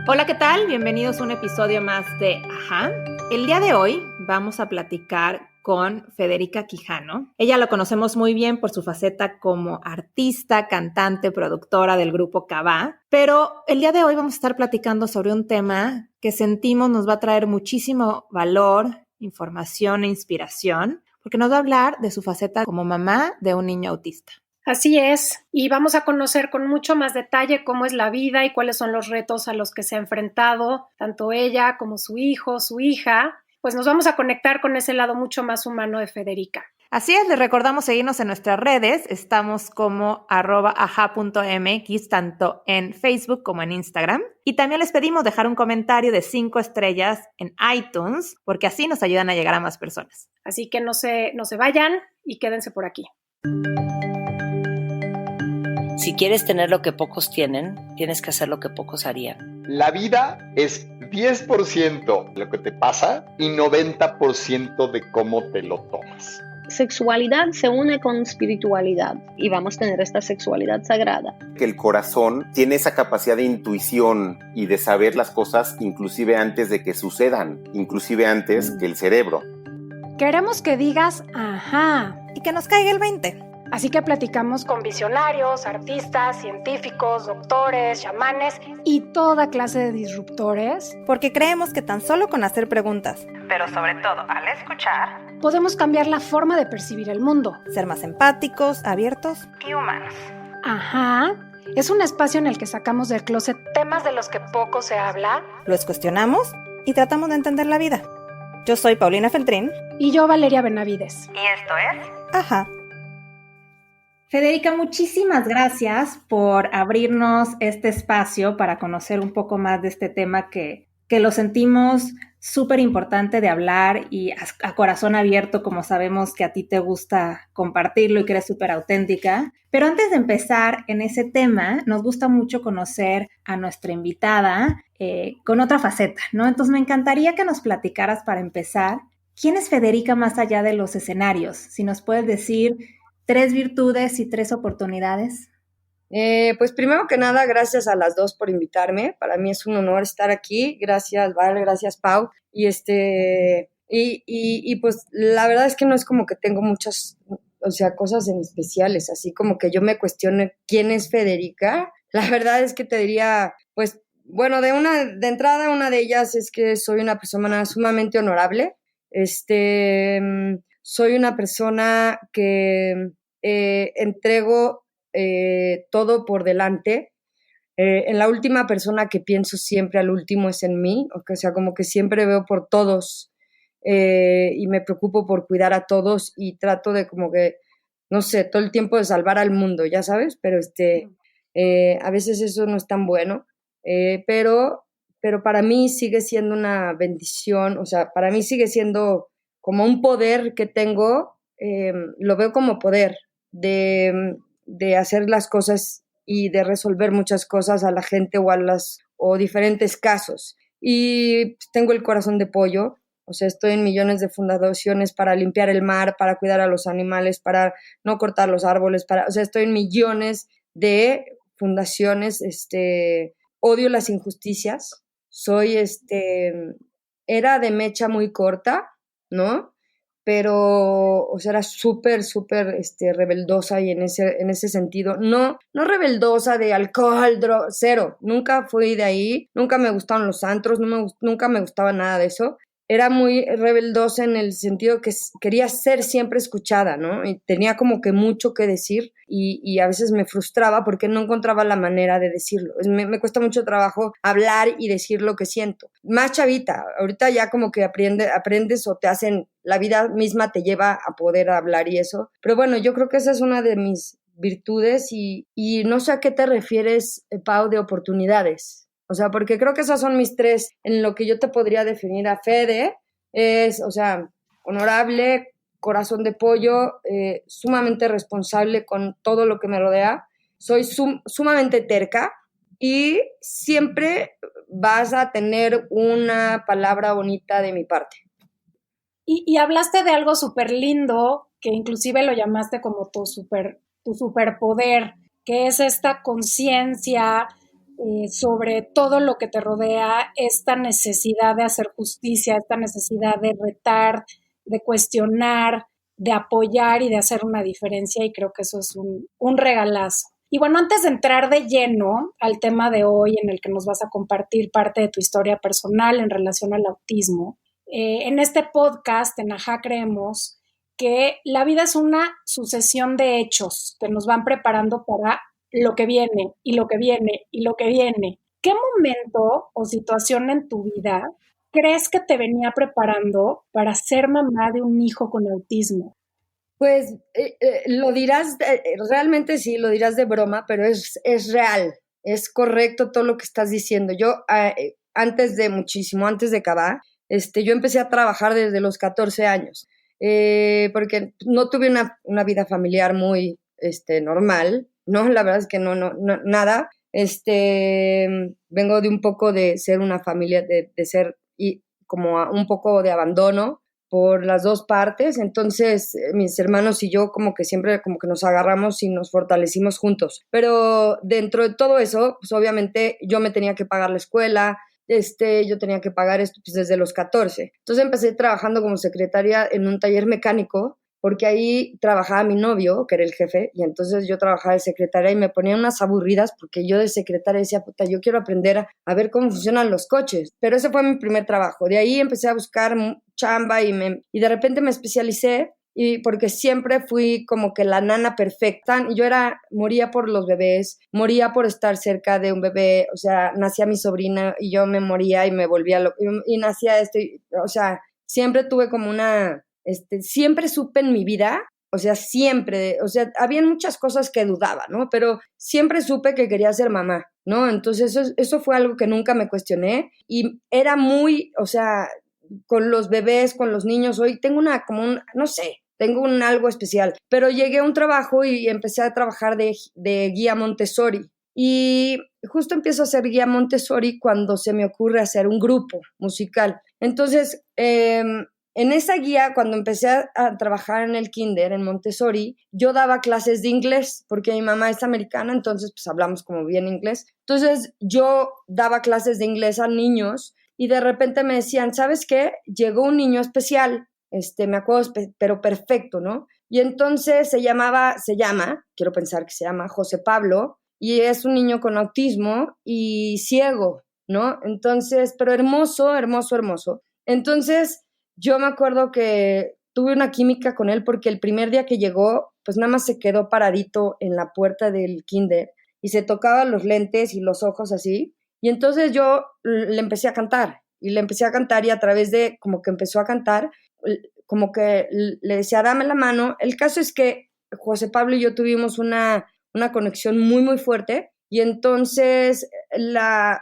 Hola, ¿qué tal? Bienvenidos a un episodio más de Ajá. El día de hoy vamos a platicar con Federica Quijano. Ella la conocemos muy bien por su faceta como artista, cantante, productora del grupo Cabá, pero el día de hoy vamos a estar platicando sobre un tema que sentimos nos va a traer muchísimo valor, información e inspiración, porque nos va a hablar de su faceta como mamá de un niño autista. Así es, y vamos a conocer con mucho más detalle cómo es la vida y cuáles son los retos a los que se ha enfrentado tanto ella como su hijo, su hija. Pues nos vamos a conectar con ese lado mucho más humano de Federica. Así es, les recordamos seguirnos en nuestras redes. Estamos como @aja.mx, tanto en Facebook como en Instagram. Y también les pedimos dejar un comentario de 5 estrellas en iTunes, porque así nos ayudan a llegar a más personas. Así que no se vayan y quédense por aquí. Si quieres tener lo que pocos tienen, tienes que hacer lo que pocos harían. La vida es 10% lo que te pasa y 90% de cómo te lo tomas. Sexualidad se une con espiritualidad y vamos a tener esta sexualidad sagrada. Que el corazón tiene esa capacidad de intuición y de saber las cosas inclusive antes de que sucedan, inclusive antes que el cerebro. Queremos que digas ajá y que nos caiga el 20. Así que platicamos con visionarios, artistas, científicos, doctores, chamanes y toda clase de disruptores. Porque creemos que tan solo con hacer preguntas, pero sobre todo al escuchar, podemos cambiar la forma de percibir el mundo. Ser más empáticos, abiertos y humanos. Ajá. Es un espacio en el que sacamos del closet temas de los que poco se habla. Los cuestionamos y tratamos de entender la vida. Yo soy Paulina Feltrín. Y yo, Valeria Benavides. Y esto es Ajá. Federica, muchísimas gracias por abrirnos este espacio para conocer un poco más de este tema que lo sentimos súper importante de hablar y a corazón abierto, como sabemos que a ti te gusta compartirlo y que eres súper auténtica. Pero antes de empezar en ese tema, nos gusta mucho conocer a nuestra invitada con otra faceta, ¿no? Entonces me encantaría que nos platicaras para empezar, ¿quién es Federica más allá de los escenarios? Si nos puedes decir 3 virtudes y 3 oportunidades. Pues primero que nada, gracias a las dos por invitarme. Para mí es un honor estar aquí. Gracias, Val, gracias, Pau. Y pues la verdad es que no es como que tengo muchas, cosas en especiales, así como que yo me cuestiono quién es Federica. La verdad es que te diría, pues, bueno, de entrada una de ellas es que soy una persona sumamente honorable. Soy una persona que entrego todo por delante. En la última persona que pienso siempre al último es en mí, o sea, como que siempre veo por todos y me preocupo por cuidar a todos y trato de como que, no sé, todo el tiempo de salvar al mundo, ya sabes, pero a veces eso no es tan bueno, pero para mí sigue siendo una bendición, o sea, para mí sigue siendo como un poder que tengo, lo veo como poder de hacer las cosas y de resolver muchas cosas a la gente o diferentes casos. Y pues, tengo el corazón de pollo, o sea, estoy en millones de fundaciones para limpiar el mar, para cuidar a los animales, para no cortar los árboles, o sea, estoy en millones de fundaciones, odio las injusticias, era de mecha muy corta, ¿no? Pero, o sea, era súper, rebeldosa y en ese sentido, no rebeldosa de alcohol, cero, nunca fui de ahí, nunca me gustaron los antros, nunca me gustaba nada de eso. Era muy rebeldosa en el sentido que quería ser siempre escuchada, ¿no? Y tenía como que mucho que decir y a veces me frustraba porque no encontraba la manera de decirlo. Me cuesta mucho trabajo hablar y decir lo que siento. Más chavita, ahorita ya como que aprendes o te hacen, la vida misma te lleva a poder hablar y eso. Pero bueno, yo creo que esa es una de mis virtudes y no sé a qué te refieres, Pau, de oportunidades. O sea, porque creo que esas son mis 3 en lo que yo te podría definir a Fede. Es, o sea, honorable, corazón de pollo, sumamente responsable con todo lo que me rodea. Soy sumamente terca y siempre vas a tener una palabra bonita de mi parte. Y hablaste de algo súper lindo, que inclusive lo llamaste como tu superpoder, que es esta conciencia sobre todo lo que te rodea, esta necesidad de hacer justicia, esta necesidad de retar, de cuestionar, de apoyar y de hacer una diferencia, y creo que eso es un regalazo. Y bueno, antes de entrar de lleno al tema de hoy, en el que nos vas a compartir parte de tu historia personal en relación al autismo, en este podcast, en Ajá Creemos, que la vida es una sucesión de hechos que nos van preparando para lo que viene, y lo que viene, y lo que viene. ¿Qué momento o situación en tu vida crees que te venía preparando para ser mamá de un hijo con autismo? Pues lo dirás, realmente sí, lo dirás de broma, pero es real, es correcto todo lo que estás diciendo. Yo, antes de Cabá, yo empecé a trabajar desde los 14 años, porque no tuve una vida familiar muy normal, ¿no? La verdad es que no nada. Vengo de un poco de ser una familia, de ser como un poco de abandono por las dos partes. Entonces mis hermanos y yo como que siempre como que nos agarramos y nos fortalecimos juntos, pero dentro de todo eso, pues obviamente yo me tenía que pagar la escuela, yo tenía que pagar esto pues, desde los 14. Entonces empecé trabajando como secretaria en un taller mecánico, porque ahí trabajaba mi novio, que era el jefe, y entonces yo trabajaba de secretaria y me ponía unas aburridas porque yo de secretaria decía, puta, yo quiero aprender a ver cómo funcionan los coches. Pero ese fue mi primer trabajo. De ahí empecé a buscar chamba y de repente me especialicé, y porque siempre fui como que la nana perfecta. Yo moría por los bebés, moría por estar cerca de un bebé, o sea, nacía mi sobrina y yo me moría y me volvía loca, y nacía o sea, siempre tuve como siempre supe en mi vida, o sea, siempre, o sea, habían muchas cosas que dudaba, ¿no? Pero siempre supe que quería ser mamá, ¿no? Entonces eso fue algo que nunca me cuestioné, y era muy, o sea, con los bebés, con los niños, hoy tengo no sé, tengo algo especial, pero llegué a un trabajo y empecé a trabajar de guía Montessori. Y justo empiezo a hacer guía Montessori cuando se me ocurre hacer un grupo musical. Entonces, en esa guía, cuando empecé a trabajar en el kinder, en Montessori, yo daba clases de inglés, porque mi mamá es americana, entonces pues hablamos como bien inglés. Entonces yo daba clases de inglés a niños y de repente me decían, ¿sabes qué? Llegó un niño especial, me acuerdo, pero perfecto, ¿no? Y entonces se llama, quiero pensar que se llama José Pablo, y es un niño con autismo y ciego, ¿no? Entonces, pero hermoso, hermoso, hermoso. Entonces, yo me acuerdo que tuve una química con él porque el primer día que llegó, pues nada más se quedó paradito en la puerta del kinder y se tocaba los lentes y los ojos así. Y entonces yo le empecé a cantar y a través de como que empezó a cantar, como que le decía, dame la mano. El caso es que José Pablo y yo tuvimos una conexión muy, muy fuerte, y entonces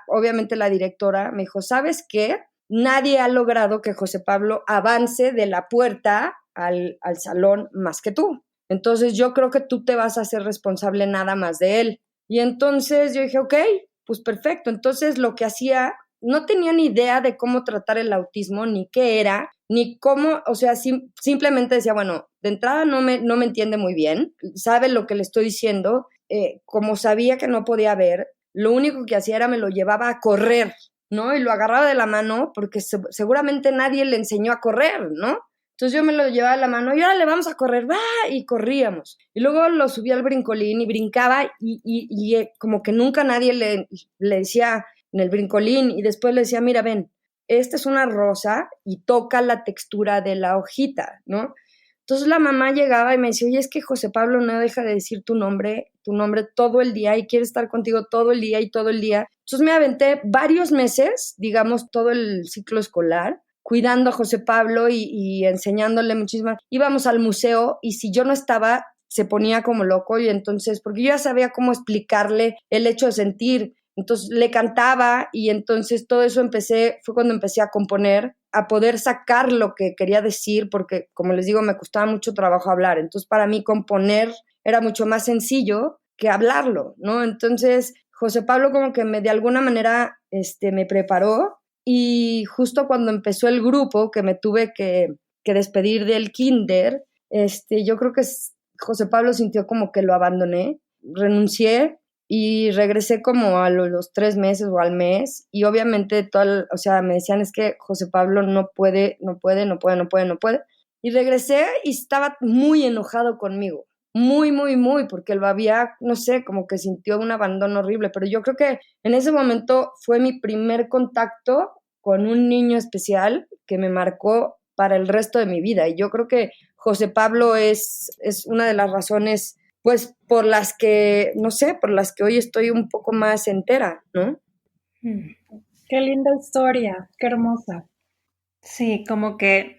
obviamente la directora me dijo, ¿sabes qué? Nadie ha logrado que José Pablo avance de la puerta al salón más que tú. Entonces yo creo que tú te vas a hacer responsable nada más de él. Y entonces yo dije, ok, pues perfecto. Entonces lo que hacía, no tenía ni idea de cómo tratar el autismo, ni qué era, ni cómo, o sea, simplemente decía, bueno, de entrada no me entiende muy bien, sabe lo que le estoy diciendo, como sabía que no podía ver, lo único que hacía era me lo llevaba a correr, ¿no? Y lo agarraba de la mano porque seguramente nadie le enseñó a correr, ¿no? Entonces yo me lo llevaba de la mano y ahora le vamos a correr, ¡va! Y corríamos. Y luego lo subía al brincolín y brincaba y como que nunca nadie le decía en el brincolín, y después le decía, mira, ven, esta es una rosa y toca la textura de la hojita, ¿no? Entonces la mamá llegaba y me decía, oye, es que José Pablo no deja de decir tu nombre todo el día y quiere estar contigo todo el día y todo el día. Entonces me aventé varios meses, digamos, todo el ciclo escolar, cuidando a José Pablo y enseñándole muchísimas. Íbamos al museo y si yo no estaba, se ponía como loco, y entonces, porque yo ya sabía cómo explicarle el hecho de sentir. Entonces le cantaba, y entonces todo eso fue cuando empecé a componer, a poder sacar lo que quería decir, porque como les digo, me costaba mucho trabajo hablar. Entonces para mí componer era mucho más sencillo que hablarlo, ¿no? Entonces José Pablo como que de alguna manera me preparó, y justo cuando empezó el grupo, que me tuve que despedir del kinder, yo creo que José Pablo sintió como que lo abandoné, renuncié. y regresé como a los 3 meses o al mes, y obviamente o sea, me decían, es que José Pablo no puede, y regresé y estaba muy enojado conmigo, muy, muy, muy, porque lo había, no sé, como que sintió un abandono horrible, pero yo creo que en ese momento fue mi primer contacto con un niño especial que me marcó para el resto de mi vida, y yo creo que José Pablo es una de las razones, pues, por las que, no sé, por las que hoy estoy un poco más entera, ¿no? Qué linda historia, qué hermosa. Sí, como que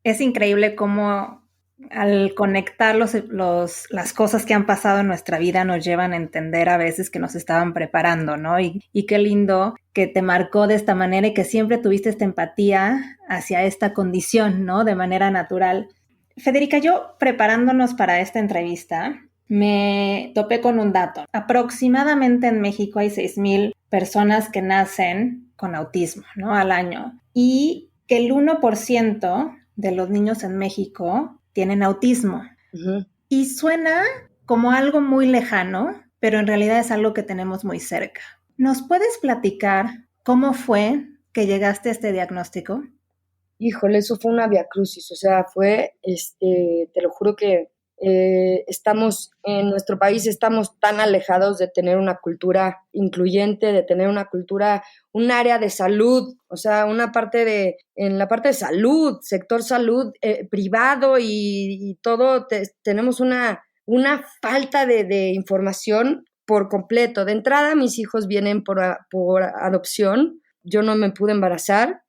es increíble cómo al conectar las cosas que han pasado en nuestra vida nos llevan a entender a veces que nos estaban preparando, ¿no? Y qué lindo que te marcó de esta manera y que siempre tuviste esta empatía hacia esta condición, ¿no? De manera natural. Federica, yo preparándonos para esta entrevista, me topé con un dato. Aproximadamente en México hay 6,000 personas que nacen con autismo, ¿no? Al año. Y que el 1% de los niños en México tienen autismo. Uh-huh. Y suena como algo muy lejano, pero en realidad es algo que tenemos muy cerca. ¿Nos puedes platicar cómo fue que llegaste a este diagnóstico? Híjole, eso fue una viacrucis, o sea, te lo juro que estamos, en nuestro país estamos tan alejados de tener una cultura incluyente, de tener una cultura, un área de salud, o sea, en la parte de salud, sector salud privado y todo, tenemos una falta de información por completo. De entrada, mis hijos vienen por adopción, yo no me pude embarazar.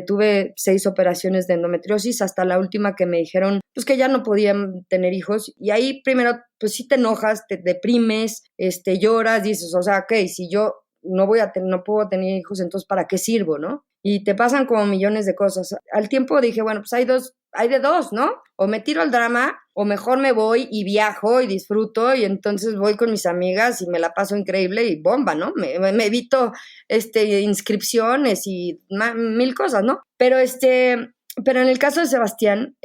Tuve 6 operaciones de endometriosis hasta la última que me dijeron pues que ya no podían tener hijos, y ahí primero pues sí te enojas, te deprimes, lloras, dices, o sea, ok, si yo no puedo tener hijos, entonces ¿para qué sirvo, no? Y te pasan como millones de cosas. Al tiempo dije, bueno, pues hay de dos, ¿no? O me tiro al drama, o mejor me voy y viajo y disfruto, y entonces voy con mis amigas y me la paso increíble y bomba, ¿no? Me evito inscripciones y mil cosas, ¿no? Pero en el caso de Sebastián,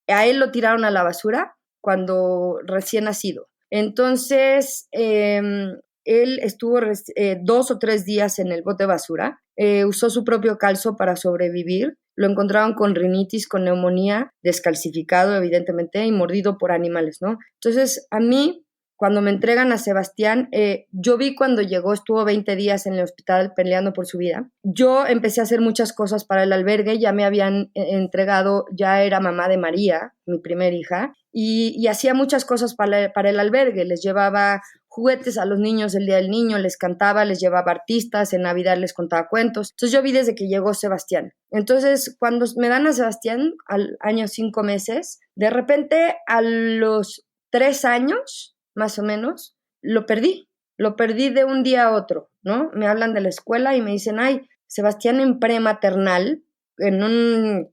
a él lo tiraron a la basura cuando recién nacido. Entonces, él estuvo 2 o 3 días en el bote de basura, usó su propio calzo para sobrevivir, lo encontraron con rinitis, con neumonía, descalcificado evidentemente y mordido por animales, ¿no? Entonces, a mí, cuando me entregan a Sebastián, yo vi cuando llegó, estuvo 20 días en el hospital peleando por su vida. Yo empecé a hacer muchas cosas para el albergue, ya me habían entregado, ya era mamá de María, mi primer hija, y hacía muchas cosas para el albergue, les llevaba juguetes a los niños el día del niño, les cantaba, les llevaba artistas, en Navidad les contaba cuentos. Entonces yo vi desde que llegó Sebastián. Entonces cuando me dan a Sebastián al año 5 meses, de repente a los 3 años, más o menos, lo perdí de un día a otro, ¿no? Me hablan de la escuela y me dicen, ay, Sebastián en prematernal, en un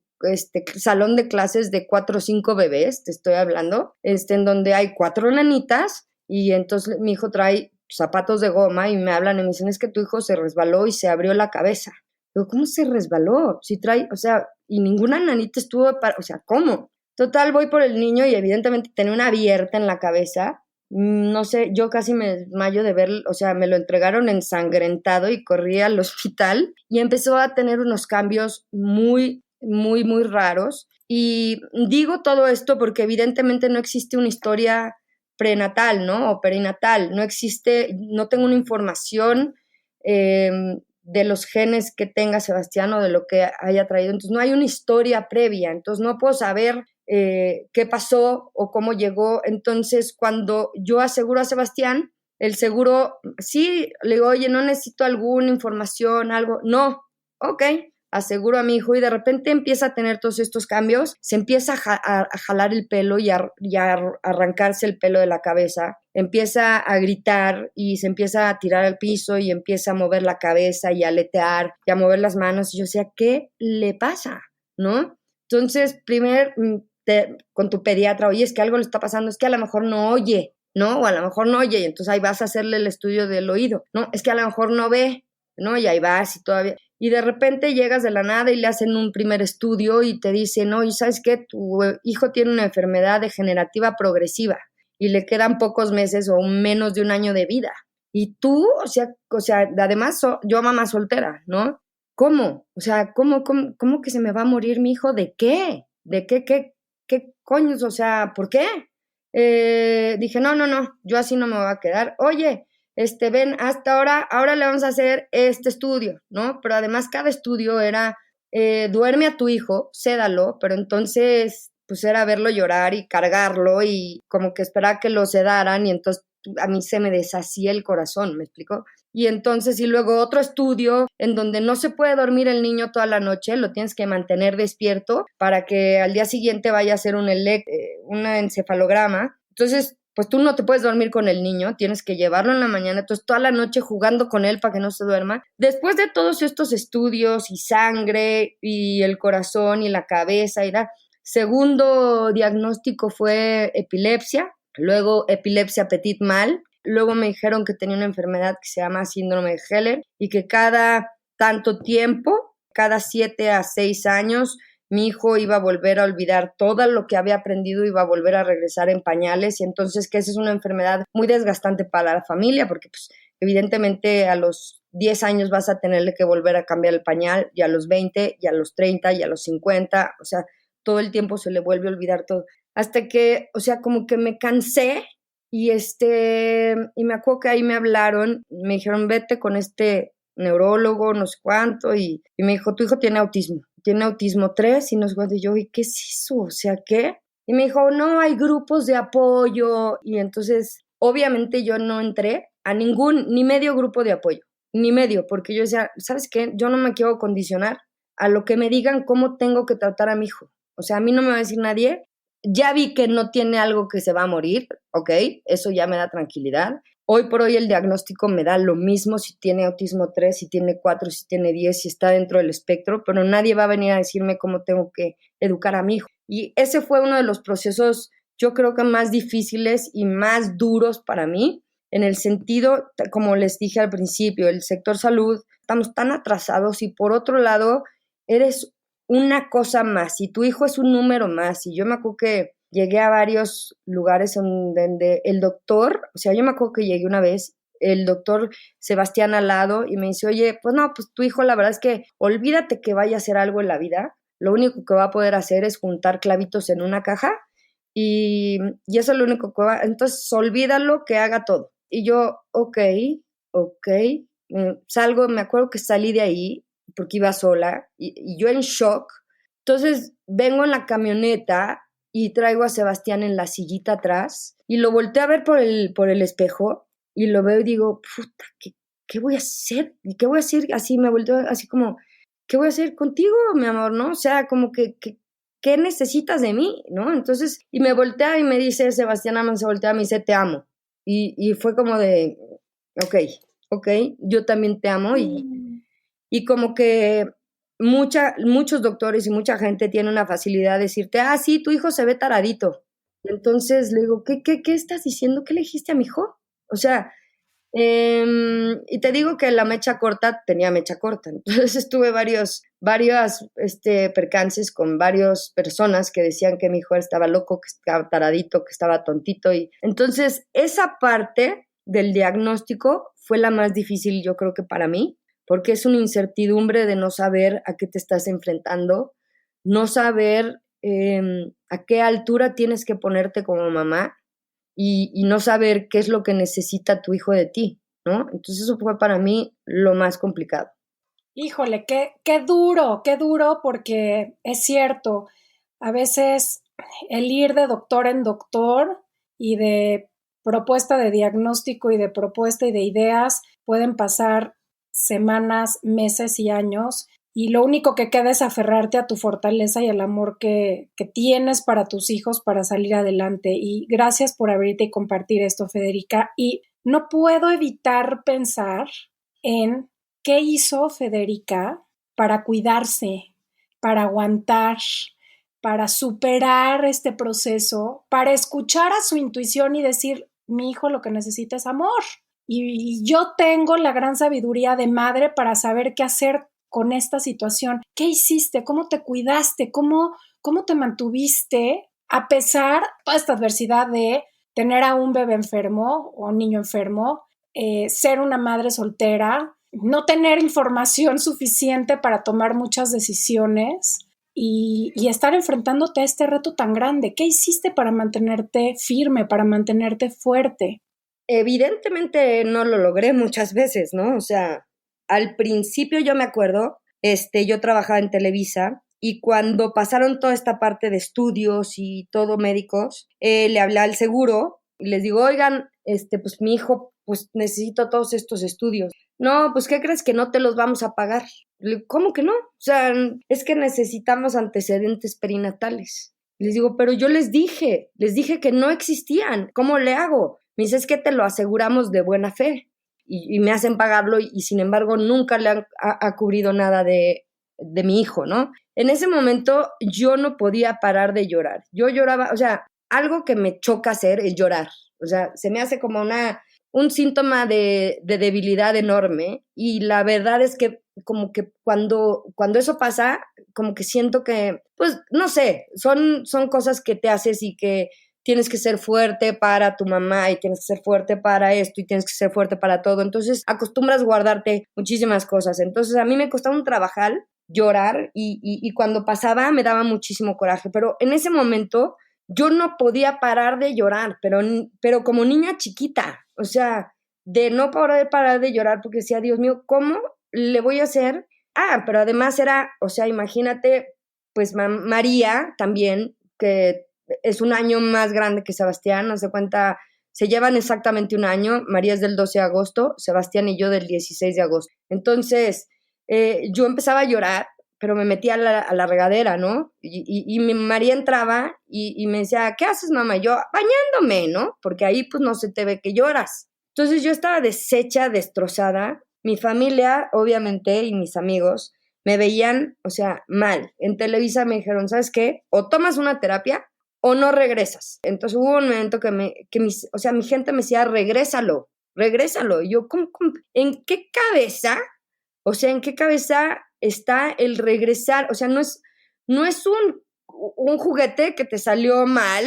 salón de clases de 4 o 5 bebés, te estoy hablando, en donde hay 4 nanitas, y entonces mi hijo trae zapatos de goma y me hablan y me dicen, es que tu hijo se resbaló y se abrió la cabeza. Digo, ¿cómo se resbaló? Si trae, o sea, y ninguna nanita estuvo, o sea, ¿cómo? Total, voy por el niño y evidentemente tenía una abierta en la cabeza. No sé, yo casi me desmayo de ver, o sea, me lo entregaron ensangrentado y corrí al hospital y empezó a tener unos cambios muy, muy, muy raros. Y digo todo esto porque evidentemente no existe una historia prenatal, ¿no? O perinatal, no existe, no tengo una información de los genes que tenga Sebastián o de lo que haya traído, entonces no hay una historia previa, entonces no puedo saber qué pasó o cómo llegó. Entonces cuando yo aseguro a Sebastián, el seguro, sí, le digo, oye, no necesito alguna información, algo, no, ok, aseguro a mi hijo, y de repente empieza a tener todos estos cambios, se empieza a jalar el pelo y a arrancarse el pelo de la cabeza, empieza a gritar y se empieza a tirar al piso y empieza a mover la cabeza y a aletear y a mover las manos, y yo decía, ¿qué le pasa? ¿No? Entonces, con tu pediatra, oye, es que algo le está pasando, es que a lo mejor no oye, ¿no? O a lo mejor no oye, y entonces ahí vas a hacerle el estudio del oído, ¿no? Es que a lo mejor no ve, ¿no? Y ahí vas y todavía, y de repente llegas de la nada y le hacen un primer estudio y te dicen, no, y ¿sabes qué? Tu hijo tiene una enfermedad degenerativa progresiva. y le quedan pocos meses o menos de un año de vida. Y tú, o sea además yo mamá soltera, ¿no? ¿Cómo? O sea, ¿cómo que se me va a morir mi hijo? ¿De qué? ¿De qué coños? O sea, ¿por qué? Dije, no, yo así no me voy a quedar. Oye, ven, hasta ahora le vamos a hacer este estudio, ¿no? Pero además cada estudio era, duerme a tu hijo, sédalo, pero entonces pues era verlo llorar y cargarlo y como que esperaba que lo sedaran y entonces a mí se me deshacía el corazón, ¿me explico? Y entonces, y luego otro estudio en donde no se puede dormir el niño toda la noche, lo tienes que mantener despierto para que al día siguiente vaya a hacer una encefalograma. Entonces, pues tú no te puedes dormir con el niño, tienes que llevarlo en la mañana, entonces toda la noche jugando con él para que no se duerma. Después de todos estos estudios y sangre y el corazón y la cabeza y segundo diagnóstico fue epilepsia, luego epilepsia petit mal, luego me dijeron que tenía una enfermedad que se llama síndrome de Heller y que cada tanto tiempo, cada 7 a 6 años, mi hijo iba a volver a olvidar todo lo que había aprendido, iba a volver a regresar en pañales y entonces que esa es una enfermedad muy desgastante para la familia porque pues evidentemente a los 10 años vas a tenerle que volver a cambiar el pañal y a los 20 y a los 30 y a los 50, o sea, todo el tiempo se le vuelve a olvidar todo. Hasta que, o sea, como que me cansé y y me acuerdo que ahí me hablaron, me dijeron, vete con este neurólogo, no sé cuánto, y me dijo, tu hijo tiene autismo 3, y no sé cuánto, y yo, ¿y qué es eso? O sea, ¿qué? Y me dijo, no, hay grupos de apoyo, y entonces, obviamente yo no entré a ni medio grupo de apoyo, ni medio, porque yo decía, ¿sabes qué? Yo no me quiero condicionar a lo que me digan cómo tengo que tratar a mi hijo. O sea, a mí no me va a decir nadie. Ya vi que no tiene algo que se va a morir, ¿ok? Eso ya me da tranquilidad. Hoy por hoy el diagnóstico me da lo mismo si tiene autismo 3, si tiene 4, si tiene 10, si está dentro del espectro, pero nadie va a venir a decirme cómo tengo que educar a mi hijo. Y ese fue uno de los procesos, yo creo que más difíciles y más duros para mí, en el sentido, como les dije al principio, el sector salud, estamos tan atrasados y por otro lado, eres una cosa más y tu hijo es un número más. Y yo me acuerdo que llegué a varios lugares donde el doctor, o sea, yo me acuerdo que llegué una vez, el doctor Sebastián al lado y me dice, oye, pues no, pues tu hijo la verdad es que olvídate que vaya a hacer algo en la vida, lo único que va a poder hacer es juntar clavitos en una caja y eso es lo único que va, entonces olvídalo que haga todo. Y yo, ok, salgo, me acuerdo que salí de ahí porque iba sola y yo en shock. Entonces vengo en la camioneta y traigo a Sebastián en la sillita atrás y lo volteo a ver por el espejo y lo veo y digo, puta, ¿qué voy a hacer? ¿Y qué voy a hacer? Así me volteo así como, ¿qué voy a hacer contigo, mi amor? ¿No? O sea, como que ¿qué necesitas de mí? ¿No? Entonces, y me voltea y me dice, Sebastián Amán se voltea y me dice, te amo. Y fue como de, ok, yo también te amo y como que muchos doctores y mucha gente tiene una facilidad de decirte, sí, tu hijo se ve taradito. Entonces le digo, ¿qué estás diciendo? ¿Qué le dijiste a mi hijo? O sea, y te digo que tenía mecha corta. Entonces tuve varios percances con varias personas que decían que mi hijo estaba loco, que estaba taradito, que estaba tontito. Y entonces esa parte del diagnóstico fue la más difícil, yo creo que para mí, porque es una incertidumbre de no saber a qué te estás enfrentando, no saber a qué altura tienes que ponerte como mamá y no saber qué es lo que necesita tu hijo de ti, ¿no? Entonces eso fue para mí lo más complicado. Híjole, qué duro, porque es cierto, a veces el ir de doctor en doctor y de propuesta de diagnóstico y de propuesta y de ideas pueden pasar semanas, meses y años y lo único que queda es aferrarte a tu fortaleza y al amor que tienes para tus hijos para salir adelante. Y gracias por abrirte y compartir esto, Federica. Y no puedo evitar pensar en qué hizo Federica para cuidarse, para aguantar, para superar este proceso, para escuchar a su intuición y decir, mi hijo lo que necesita es amor. Y yo tengo la gran sabiduría de madre para saber qué hacer con esta situación. ¿Qué hiciste? ¿Cómo te cuidaste? ¿Cómo te mantuviste a pesar de toda esta adversidad de tener a un bebé enfermo o un niño enfermo, ser una madre soltera, no tener información suficiente para tomar muchas decisiones y estar enfrentándote a este reto tan grande. ¿Qué hiciste para mantenerte firme, para mantenerte fuerte? Evidentemente no lo logré muchas veces, ¿no? O sea, al principio yo me acuerdo, yo trabajaba en Televisa y cuando pasaron toda esta parte de estudios y todo médicos, le hablé al seguro y les digo, oigan, pues mi hijo, pues necesito todos estos estudios. No, pues ¿qué crees? Que no te los vamos a pagar. Le digo, ¿cómo que no? O sea, es que necesitamos antecedentes perinatales. Les digo, pero yo les dije que no existían. ¿Cómo le hago? Me dice, es que te lo aseguramos de buena fe. Y me hacen pagarlo y sin embargo nunca le han cubrido nada de mi hijo, ¿no? En ese momento yo no podía parar de llorar. Yo lloraba, o sea, algo que me choca hacer es llorar. O sea, se me hace como un síntoma de debilidad enorme y la verdad es que como que cuando eso pasa, como que siento que, pues, no sé, son cosas que te haces y que tienes que ser fuerte para tu mamá y tienes que ser fuerte para esto y tienes que ser fuerte para todo. Entonces acostumbras guardarte muchísimas cosas. Entonces a mí me costaba un trabajar llorar y cuando pasaba me daba muchísimo coraje. Pero en ese momento yo no podía parar de llorar, pero como niña chiquita. O sea, de no poder parar de llorar porque decía, Dios mío, ¿cómo le voy a hacer? Pero además era, o sea, imagínate, pues María también, que es un año más grande que Sebastián, haz de cuenta, se llevan exactamente un año, María es del 12 de agosto, Sebastián y yo del 16 de agosto. Entonces, yo empezaba a llorar, pero me metía a la regadera, ¿no? Y mi María entraba y me decía, ¿qué haces, mamá? Yo, bañándome, ¿no? Porque ahí pues no se te ve que lloras. Entonces yo estaba deshecha, destrozada. Mi familia, obviamente, y mis amigos me veían, o sea, mal. En Televisa me dijeron, ¿sabes qué? O tomas una terapia o no regresas. Entonces hubo un momento que mi gente me decía, regrésalo. Y yo, ¿cómo? ¿En qué cabeza? O sea, ¿en qué cabeza está el regresar? O sea, no es un juguete que te salió mal,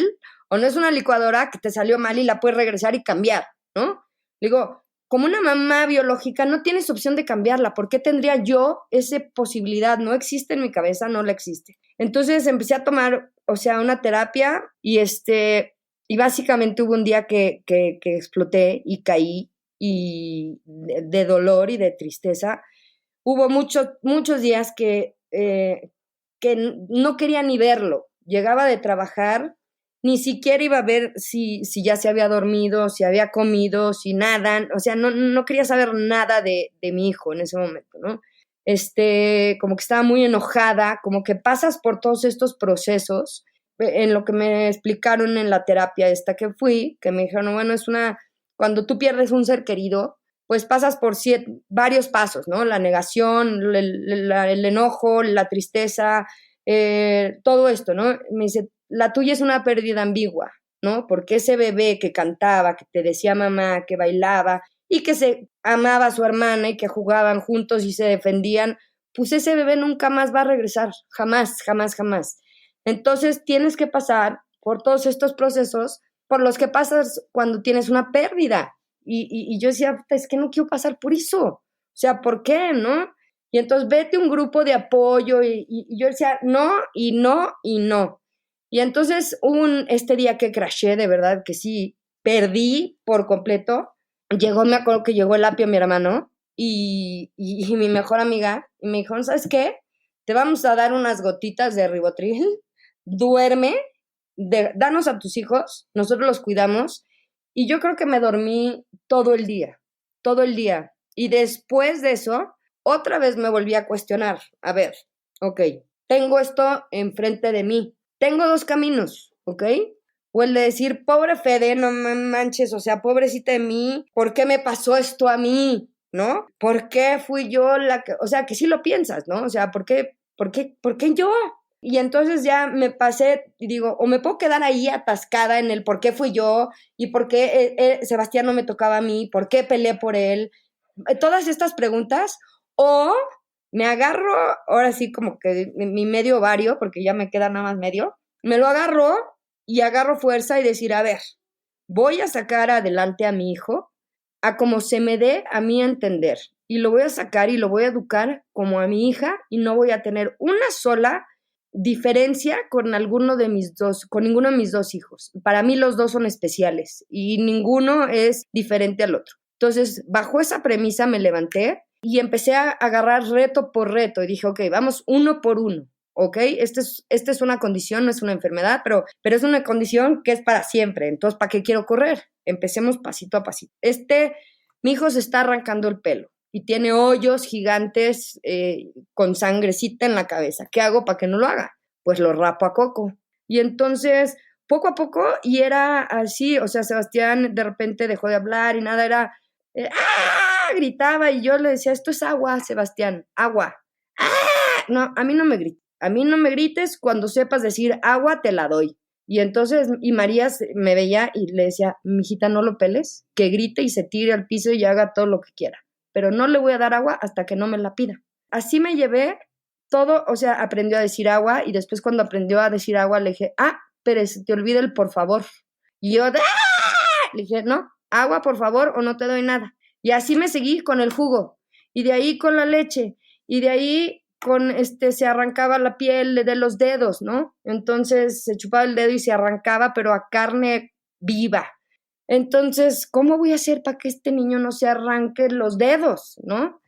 o no es una licuadora que te salió mal y la puedes regresar y cambiar, ¿no? Digo, como una mamá biológica no tienes opción de cambiarla. ¿Por qué tendría yo esa posibilidad? No existe en mi cabeza, no la existe. Entonces empecé a tomar, o sea, una terapia y básicamente hubo un día que exploté y caí y de dolor y de tristeza. Hubo muchos días que no quería ni verlo. Llegaba de trabajar, ni siquiera iba a ver si ya se había dormido, si había comido, si nada. O sea, no quería saber nada de mi hijo en ese momento, ¿no? Como que estaba muy enojada, como que pasas por todos estos procesos. En lo que me explicaron en la terapia esta que fui, que me dijeron, bueno, cuando tú pierdes un ser querido, pues pasas por varios pasos, ¿no? La negación, el enojo, la tristeza, todo esto, ¿no? Me dice, la tuya es una pérdida ambigua, ¿no? Porque ese bebé que cantaba, que te decía mamá, que bailaba y que se amaba a su hermana y que jugaban juntos y se defendían, pues ese bebé nunca más va a regresar, jamás, jamás, jamás. Entonces tienes que pasar por todos estos procesos por los que pasas cuando tienes una pérdida. Y yo decía, es que no quiero pasar por eso. O sea, ¿por qué, no? Y entonces vete a un grupo de apoyo y yo decía, no, y no, y no. Y entonces este día que crashé, de verdad que sí, perdí por completo. Me acuerdo que llegó el apio mi hermano y mi mejor amiga y me dijo, ¿sabes qué? Te vamos a dar unas gotitas de Ribotril, duerme, danos a tus hijos, nosotros los cuidamos. Y yo creo que me dormí todo el día. Y después de eso, otra vez me volví a cuestionar. A ver, ok, tengo esto enfrente de mí. Tengo dos caminos, ¿ok? O el de decir, pobre Fede, no me manches, o sea, pobrecita de mí, ¿por qué me pasó esto a mí? ¿No? ¿Por qué fui yo la que...? O sea, que sí lo piensas, ¿no? O sea, ¿por qué yo? Y entonces ya me pasé y digo, o me puedo quedar ahí atascada en el por qué fui yo y por qué Sebastián no me tocaba a mí, por qué peleé por él, todas estas preguntas, o me agarro, ahora sí como que mi medio ovario, porque ya me queda nada más medio, me lo agarro y agarro fuerza y decir, a ver, voy a sacar adelante a mi hijo a como se me dé a mí a entender. Y lo voy a sacar y lo voy a educar como a mi hija y no voy a tener una sola diferencia con ninguno de mis dos hijos. Para mí los dos son especiales y ninguno es diferente al otro. Entonces, bajo esa premisa me levanté y empecé a agarrar reto por reto y dije, ok, vamos uno por uno, ¿ok? Esta es una condición, no es una enfermedad, pero es una condición que es para siempre. Entonces, ¿para qué quiero correr? Empecemos pasito a pasito. Mi hijo se está arrancando el pelo y tiene hoyos gigantes con sangrecita en la cabeza. ¿Qué hago para que no lo haga? Pues lo rapo a coco. Y entonces, poco a poco, y era así, o sea, Sebastián de repente dejó de hablar y nada, era, gritaba y yo le decía, esto es agua, Sebastián, agua. No, a mí no me grites, cuando sepas decir agua, te la doy. Y entonces, y María me veía y le decía, mijita, no lo peles, que grite y se tire al piso y haga todo lo que quiera. Pero no le voy a dar agua hasta que no me la pida. Así me llevé todo, o sea, aprendió a decir agua y después cuando aprendió a decir agua le dije, pero se te olvida el por favor. Y yo, le dije, no, agua por favor o no te doy nada. Y así me seguí con el jugo y de ahí con la leche y de ahí se arrancaba la piel de los dedos, ¿no? Entonces se chupaba el dedo y se arrancaba, pero a carne viva. Entonces, ¿cómo voy a hacer para que este niño no se arranque los dedos, no?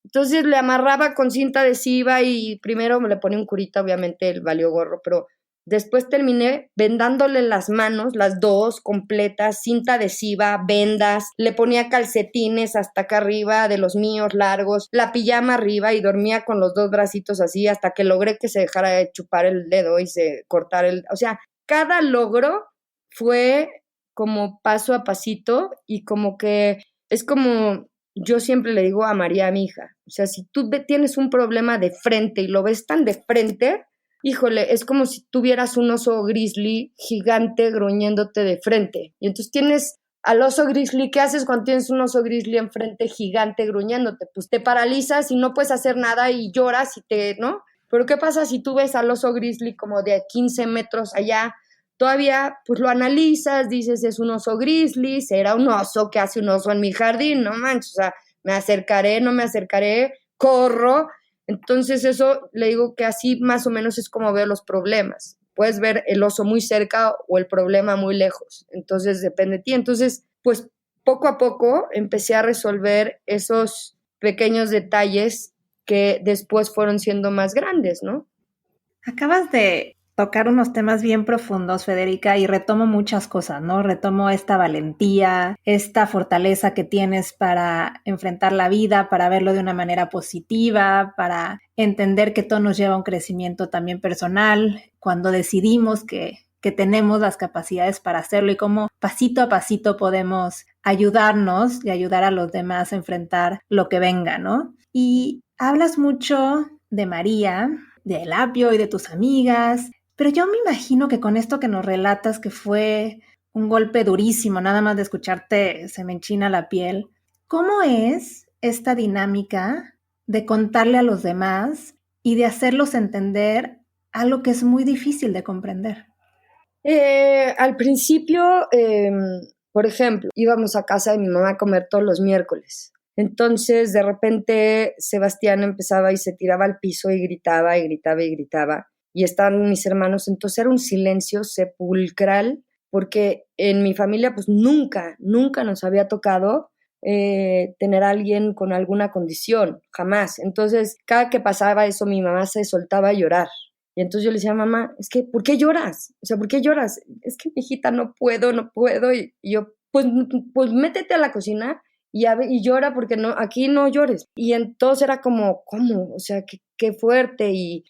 Entonces le amarraba con cinta adhesiva y primero me le ponía un curita, obviamente él valió gorro, pero después terminé vendándole las manos, las dos completas, cinta adhesiva, vendas, le ponía calcetines hasta acá arriba de los míos largos, la pijama arriba y dormía con los dos bracitos así hasta que logré que se dejara de chupar el dedo y se cortara o sea, cada logro fue como paso a pasito y como que es como yo siempre le digo a María, a mi hija, o sea, si tú tienes un problema de frente y lo ves tan de frente, híjole, es como si tuvieras un oso grizzly gigante gruñéndote de frente. Y entonces tienes al oso grizzly, ¿qué haces cuando tienes un oso grizzly enfrente gigante gruñéndote? Pues te paralizas y no puedes hacer nada y lloras ¿no? Pero ¿qué pasa si tú ves al oso grizzly como de 15 metros allá? Todavía, pues lo analizas, dices, es un oso grizzly, será un oso que hace un oso en mi jardín, no manches, o sea, me acercaré, no me acercaré, corro. Entonces eso le digo que así más o menos es como veo los problemas. Puedes ver el oso muy cerca o el problema muy lejos. Entonces depende de ti. Entonces, pues poco a poco empecé a resolver esos pequeños detalles que después fueron siendo más grandes, ¿no? Acabas de tocar unos temas bien profundos, Federica, y retomo muchas cosas, ¿no? Retomo esta valentía, esta fortaleza que tienes para enfrentar la vida, para verlo de una manera positiva, para entender que todo nos lleva a un crecimiento también personal, cuando decidimos que tenemos las capacidades para hacerlo y cómo pasito a pasito podemos ayudarnos y ayudar a los demás a enfrentar lo que venga, ¿no? Y hablas mucho de María, de Elapio y de tus amigas, pero yo me imagino que con esto que nos relatas, que fue un golpe durísimo, nada más de escucharte se me enchina la piel, ¿cómo es esta dinámica de contarle a los demás y de hacerlos entender algo que es muy difícil de comprender? Al principio, por ejemplo, íbamos a casa de mi mamá a comer todos los miércoles. Entonces, de repente, Sebastián empezaba y se tiraba al piso y gritaba y gritaba y gritaba. Y estaban mis hermanos. Entonces, era un silencio sepulcral porque en mi familia, pues nunca nos había tocado tener a alguien con alguna condición, jamás. Entonces, cada que pasaba eso, mi mamá se soltaba a llorar. Y entonces yo le decía, mamá, es que, ¿por qué lloras? O sea, ¿por qué lloras? Es que, mijita, no puedo. Y yo, pues métete a la cocina y llora porque no, aquí no llores. Y entonces era como, ¿cómo? O sea, qué fuerte. Y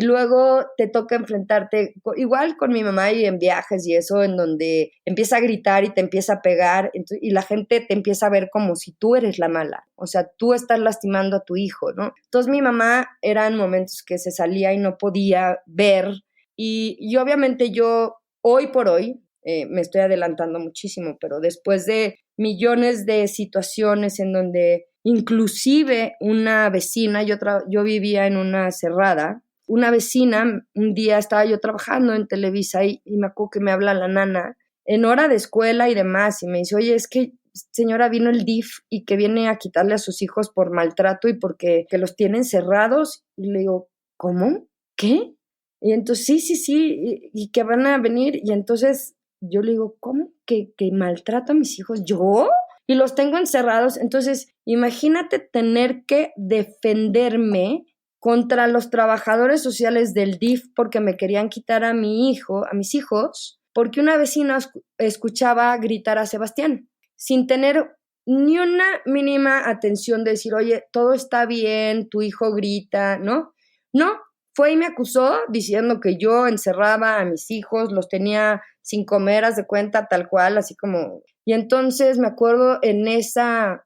luego te toca enfrentarte, igual con mi mamá y en viajes y eso, en donde empieza a gritar y te empieza a pegar y la gente te empieza a ver como si tú eres la mala. O sea, tú estás lastimando a tu hijo, ¿no? Entonces mi mamá eran momentos que se salía y no podía ver. Y obviamente yo, hoy por hoy, me estoy adelantando muchísimo, pero después de millones de situaciones en donde inclusive una vecina, yo vivía en una cerrada, una vecina, un día estaba yo trabajando en Televisa y me acuerdo que me habla la nana en hora de escuela y demás, y me dice, oye, es que señora, vino el DIF y que viene a quitarle a sus hijos por maltrato y porque que los tienen cerrados. Y le digo, ¿cómo? ¿Qué? Y entonces, sí, y que van a venir. Y entonces yo le digo, ¿cómo? ¿Que maltrato a mis hijos? ¿Yo? Y los tengo encerrados. Entonces, imagínate tener que defenderme contra los trabajadores sociales del DIF porque me querían quitar a mi hijo, a mis hijos, porque una vecina escuchaba gritar a Sebastián, sin tener ni una mínima atención de decir, oye, todo está bien, tu hijo grita, ¿no? No, fue y me acusó diciendo que yo encerraba a mis hijos, los tenía sin comer, haz de cuenta, tal cual, así como... Y entonces me acuerdo en esa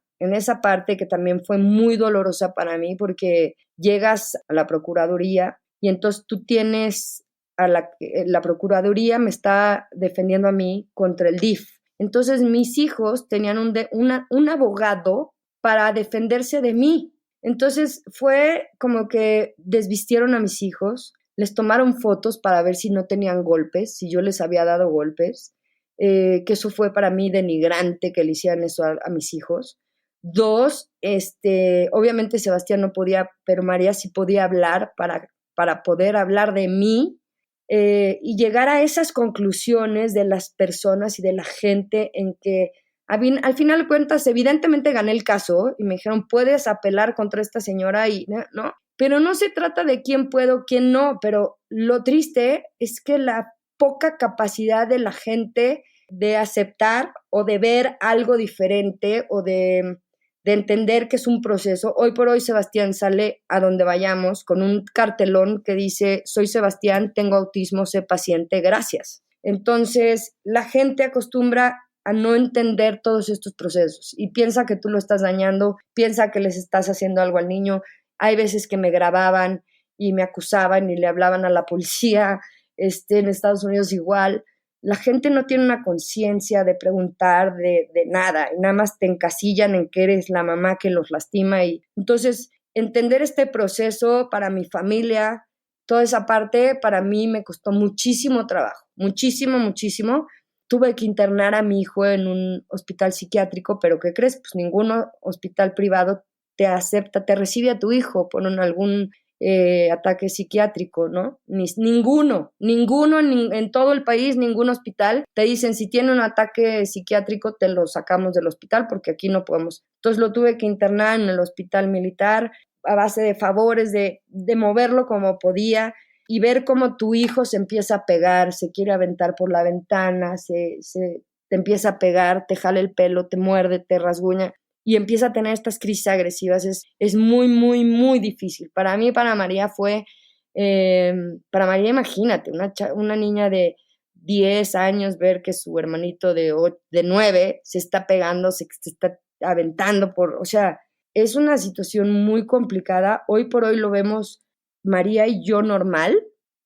parte que también fue muy dolorosa para mí porque llegas a la Procuraduría y entonces tú tienes a la Procuraduría me está defendiendo a mí contra el DIF. Entonces mis hijos tenían un abogado para defenderse de mí. Entonces fue como que desvistieron a mis hijos, les tomaron fotos para ver si no tenían golpes, si yo les había dado golpes, que eso fue para mí denigrante que le hicieran eso a mis hijos. 2, obviamente Sebastián no podía, pero María sí podía hablar para poder hablar de mí. Y llegar a esas conclusiones de las personas y de la gente en que al final de cuentas evidentemente gané el caso y me dijeron puedes apelar contra esta señora y no, pero no se trata de quién puedo, quién no, pero lo triste es que la poca capacidad de la gente de aceptar o de ver algo diferente o de entender que es un proceso. Hoy por hoy Sebastián sale a donde vayamos con un cartelón que dice, soy Sebastián, tengo autismo, sé paciente, gracias. Entonces, la gente acostumbra a no entender todos estos procesos y piensa que tú lo estás dañando, piensa que les estás haciendo algo al niño. Hay veces que me grababan y me acusaban y le hablaban a la policía, en Estados Unidos igual. La gente no tiene una conciencia de preguntar de nada, y nada más te encasillan en que eres la mamá que los lastima. Y entonces, entender este proceso para mi familia, toda esa parte, para mí me costó muchísimo trabajo, muchísimo. Tuve que internar a mi hijo en un hospital psiquiátrico, pero ¿qué crees? Pues ningún hospital privado te acepta, te recibe a tu hijo por algún ataque psiquiátrico, ¿no? Ninguno en todo el país, ningún hospital te dicen si tiene un ataque psiquiátrico te lo sacamos del hospital porque aquí no podemos. Entonces lo tuve que internar en el hospital militar a base de favores, de moverlo como podía y ver cómo tu hijo se empieza a pegar, se quiere aventar por la ventana, te empieza a pegar, te jala el pelo, te muerde, te rasguña y empieza a tener estas crisis agresivas. Es muy difícil. Para mí, para María fue, para María imagínate, una niña de 10 años ver que su hermanito de 9 se está pegando, se está aventando o sea, es una situación muy complicada. Hoy por hoy lo vemos María y yo normal,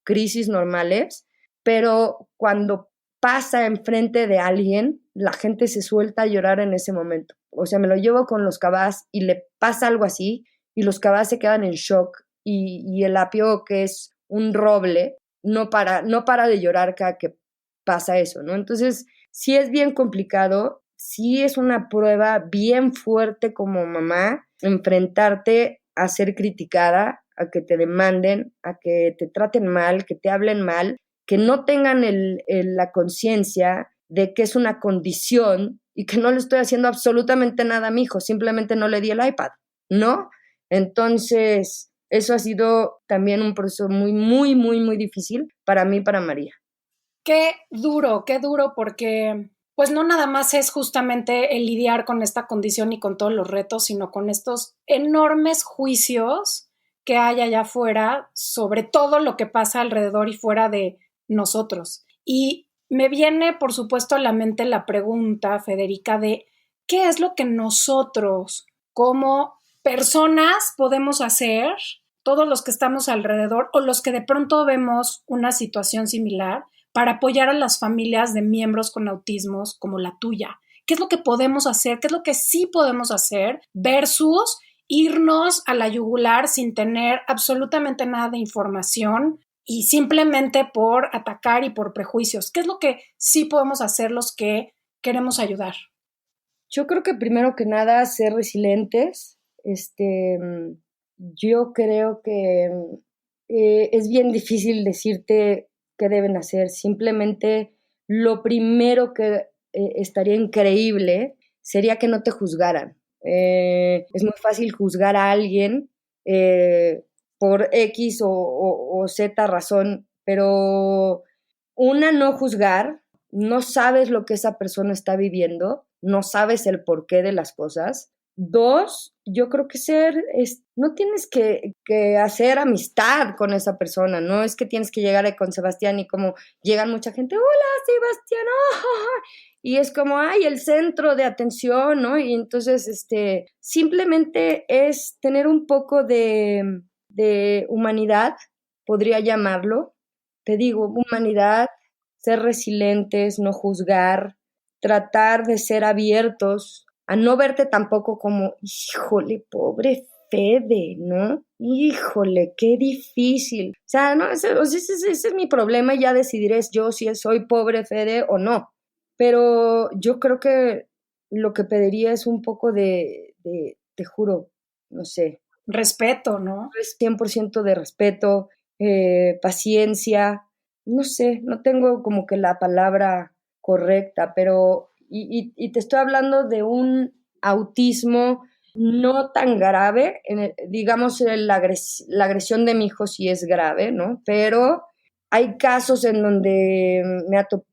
crisis normales, pero cuando pasa enfrente de alguien, la gente se suelta a llorar en ese momento. O sea, me lo llevo con los Cabás y le pasa algo así y los Cabás se quedan en shock y el Apio, que es un roble, no para de llorar cada que pasa eso, ¿no? Entonces, sí es bien complicado, sí es una prueba bien fuerte como mamá, enfrentarte a ser criticada, a que te demanden, a que te traten mal, que te hablen mal, que no tengan la conciencia de que es una condición y que no le estoy haciendo absolutamente nada a mi hijo, simplemente no le di el iPad, ¿no? Entonces, eso ha sido también un proceso muy difícil para mí y para María. Qué duro, porque pues no nada más es justamente el lidiar con esta condición y con todos los retos, sino con estos enormes juicios que hay allá afuera sobre todo lo que pasa alrededor y fuera de nosotros. Y me viene, por supuesto, a la mente la pregunta, Federica, de qué es lo que nosotros como personas podemos hacer, todos los que estamos alrededor o los que de pronto vemos una situación similar, para apoyar a las familias de miembros con autismos como la tuya. ¿Qué es lo que podemos hacer? ¿Qué es lo que sí podemos hacer versus irnos a la yugular sin tener absolutamente nada de información y simplemente por atacar y por prejuicios? ¿Qué es lo que sí podemos hacer los que queremos ayudar? Yo creo que primero que nada ser resilientes. Yo creo que es bien difícil decirte qué deben hacer. Simplemente lo primero que estaría increíble sería que no te juzgaran. Es muy fácil juzgar a alguien por X o Z razón, pero no juzgar, no sabes lo que esa persona está viviendo, no sabes el porqué de las cosas. 2, yo creo que no tienes que hacer amistad con esa persona, no es que tienes que llegar con Sebastián y como llegan mucha gente, hola Sebastián, oh, y es como, ay, el centro de atención, ¿no? Y entonces, simplemente es tener un poco de humanidad, podría llamarlo, te digo, humanidad, ser resilientes, no juzgar, tratar de ser abiertos, a no verte tampoco como, híjole, pobre Fede, ¿no? Híjole, qué difícil. O sea, no, ese es mi problema y ya decidiré yo si soy pobre Fede o no. Pero yo creo que lo que pediría es un poco te juro, no sé. Respeto, ¿no? 100% de respeto, paciencia, no sé, no tengo como que la palabra correcta, pero y te estoy hablando de un autismo no tan grave, digamos la agresión de mi hijo sí es grave, ¿no? Pero hay casos en donde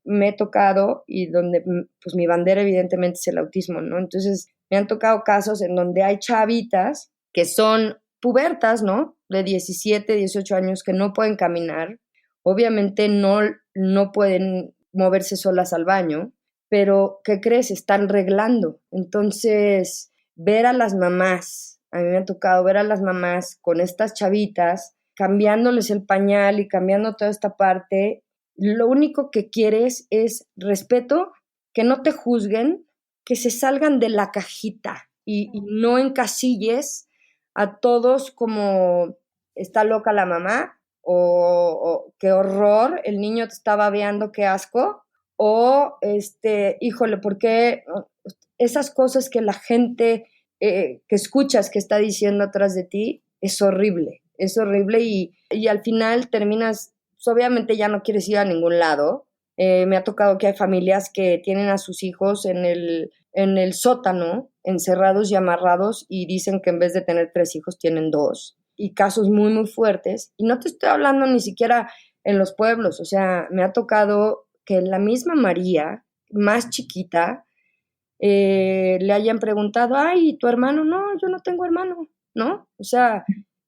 me he tocado y donde pues mi bandera evidentemente es el autismo, ¿no? Entonces me han tocado casos en donde hay chavitas que son pubertas, ¿no? De 17, 18 años que no pueden caminar, obviamente no pueden moverse solas al baño, pero ¿qué crees? Están reglando. Entonces, ver a las mamás, a mí me ha tocado ver a las mamás con estas chavitas, cambiándoles el pañal y cambiando toda esta parte, lo único que quieres es respeto, que no te juzguen, que se salgan de la cajita y no encasilles a todos como está loca la mamá o qué horror, el niño te está babeando, qué asco, o híjole, ¿por qué esas cosas que la gente que escuchas que está diciendo atrás de ti es horrible y al final terminas, pues obviamente ya no quieres ir a ningún lado. Me ha tocado que hay familias que tienen a sus hijos en el sótano, encerrados y amarrados, y dicen que en vez de tener 3 hijos tienen 2, y casos muy, muy fuertes. Y no te estoy hablando ni siquiera en los pueblos, o sea, me ha tocado que la misma María, más chiquita, le hayan preguntado, ay, ¿tu hermano? No, yo no tengo hermano, ¿no? O sea,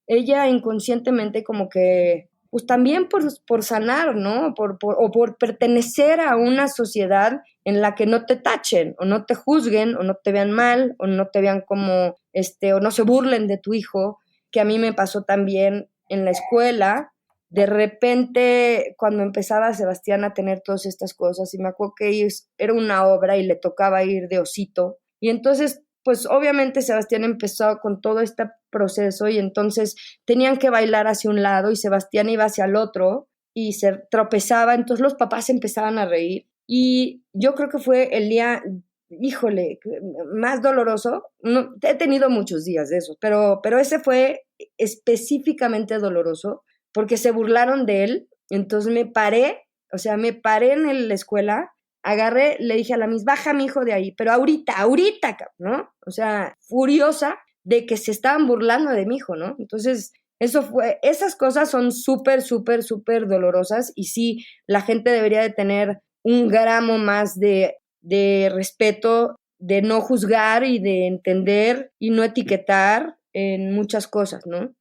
ella inconscientemente como que, pues también por sanar, ¿no? O por pertenecer a una sociedad en la que no te tachen, o no te juzguen, o no te vean mal, o no te vean como, o no se burlen de tu hijo, que a mí me pasó también en la escuela. De repente, cuando empezaba Sebastián a tener todas estas cosas, y me acuerdo que era una obra y le tocaba ir de osito, y entonces, pues obviamente Sebastián empezó con todo este proceso, y entonces tenían que bailar hacia un lado, y Sebastián iba hacia el otro, y se tropezaba, entonces los papás empezaban a reír, y yo creo que fue el día, híjole, más doloroso. No, he tenido muchos días de esos, pero ese fue específicamente doloroso, porque se burlaron de él. Entonces me paré en la escuela, agarré, le dije a la Miss, baja mi hijo de ahí, pero ahorita, ¿no? O sea, furiosa de que se estaban burlando de mi hijo, ¿no? Entonces, esas cosas son súper, súper, súper dolorosas, y sí, la gente debería de tener un gramo más de respeto, de no juzgar y de entender y no etiquetar en muchas cosas, ¿no?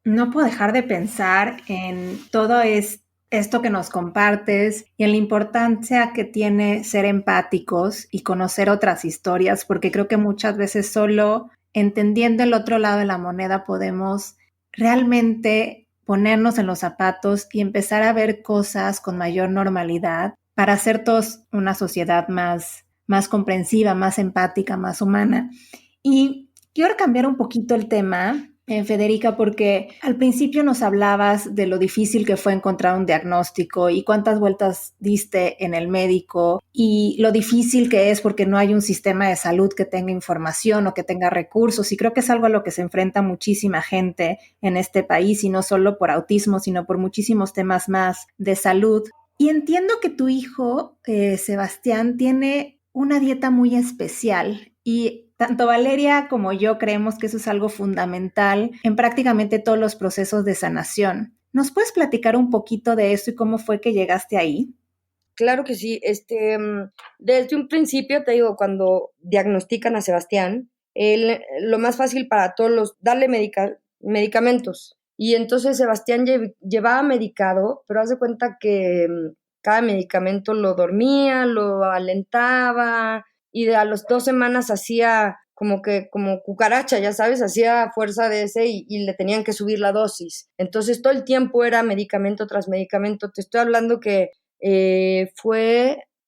No puedo dejar de pensar en todo esto que nos compartes y en la importancia que tiene ser empáticos y conocer otras historias, porque creo que muchas veces solo entendiendo el otro lado de la moneda podemos realmente ponernos en los zapatos y empezar a ver cosas con mayor normalidad para hacer todos una sociedad más comprensiva, más empática, más humana. Y quiero cambiar un poquito el tema Federica, porque al principio nos hablabas de lo difícil que fue encontrar un diagnóstico y cuántas vueltas diste en el médico y lo difícil que es porque no hay un sistema de salud que tenga información o que tenga recursos, y creo que es algo a lo que se enfrenta muchísima gente en este país, y no solo por autismo, sino por muchísimos temas más de salud. Y entiendo que tu hijo, Sebastián, tiene una dieta muy especial, y tanto Valeria como yo creemos que eso es algo fundamental en prácticamente todos los procesos de sanación. ¿Nos puedes platicar un poquito de eso y cómo fue que llegaste ahí? Claro que sí. Desde un principio, te digo, cuando diagnostican a Sebastián, lo más fácil para todos darle medicamentos. Y entonces Sebastián llevaba medicado, pero haz de cuenta que cada medicamento lo dormía, lo alentaba, y a las 2 semanas hacía como cucaracha, ya sabes, hacía fuerza de ese y le tenían que subir la dosis. Entonces todo el tiempo era medicamento tras medicamento. Te estoy hablando que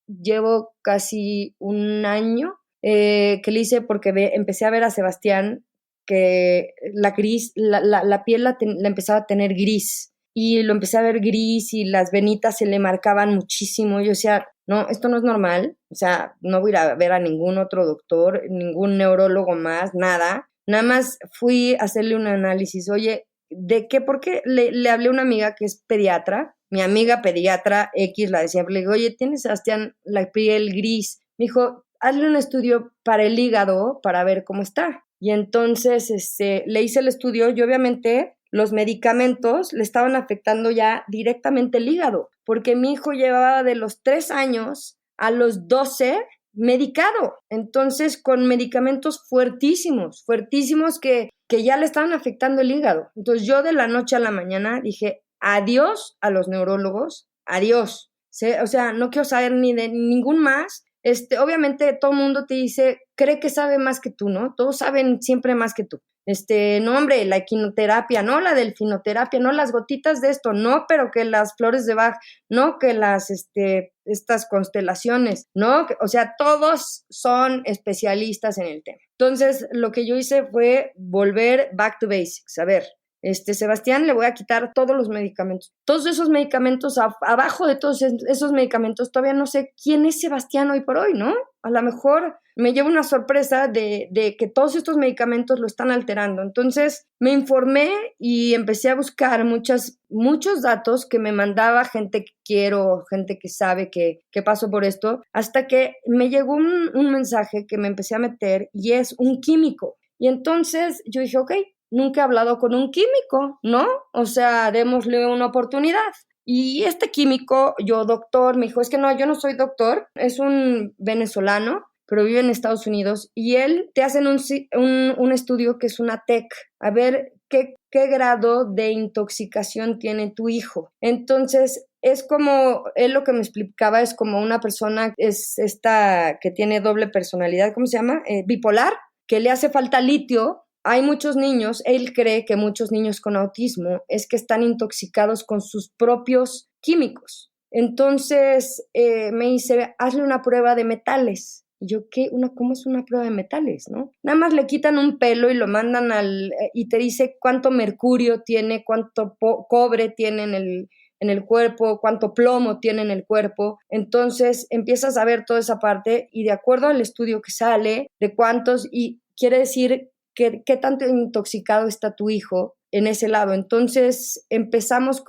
llevo casi un año que le hice, porque empecé a ver a Sebastián que la piel la empezaba a tener gris, y lo empecé a ver gris y las venitas se le marcaban muchísimo. Yo decía, no, esto no es normal, o sea, no voy a ir a ver a ningún otro doctor, ningún neurólogo más, nada más fui a hacerle un análisis. Oye, ¿de qué? Porque le hablé a una amiga que es pediatra, mi amiga pediatra X, la decía, le digo, oye, ¿tienes, Sebastián, la piel gris? Me dijo, hazle un estudio para el hígado para ver cómo está. Y entonces le hice el estudio, y obviamente los medicamentos le estaban afectando ya directamente el hígado, porque mi hijo llevaba de los 3 años a los 12 medicado, entonces con medicamentos fuertísimos que ya le estaban afectando el hígado. Entonces yo de la noche a la mañana dije, adiós a los neurólogos, adiós. O sea, no quiero saber ni de ningún más. Obviamente todo el mundo te dice, cree que sabe más que tú, ¿no? Todos saben siempre más que tú. No, hombre, la equinoterapia, no, la delfinoterapia, no, las gotitas de esto, no, pero que las flores de Bach, no, que estas constelaciones, no, o sea, todos son especialistas en el tema. Entonces, lo que yo hice fue volver back to basics. A ver, Sebastián, le voy a quitar todos los medicamentos. Todos esos medicamentos, abajo de todos esos medicamentos, todavía no sé quién es Sebastián hoy por hoy, ¿no? A lo mejor me llevo una sorpresa de que todos estos medicamentos lo están alterando. Entonces me informé y empecé a buscar muchos datos que me mandaba gente que quiero, gente que sabe que paso por esto, hasta que me llegó un mensaje que me empecé a meter, y es un químico. Y entonces yo dije, ok, nunca he hablado con un químico, ¿no? O sea, démosle una oportunidad. Y este químico, doctor, me dijo, es que no, yo no soy doctor, es un venezolano, pero vive en Estados Unidos, y él te hacen un estudio que es una TEC, a ver qué grado de intoxicación tiene tu hijo. Entonces, es como, él lo que me explicaba es como una persona, es esta que tiene doble personalidad, ¿cómo se llama? Bipolar, que le hace falta litio. Hay muchos niños, él cree que muchos niños con autismo es que están intoxicados con sus propios químicos. Entonces me dice, hazle una prueba de metales. Y yo, ¿cómo es una prueba de metales, no? Nada más le quitan un pelo y lo mandan y te dice cuánto mercurio tiene, cuánto cobre tiene en el cuerpo, cuánto plomo tiene en el cuerpo. Entonces empiezas a ver toda esa parte, y de acuerdo al estudio que sale, de cuántos, y quiere decir qué tanto intoxicado está tu hijo en ese lado. Entonces empezamos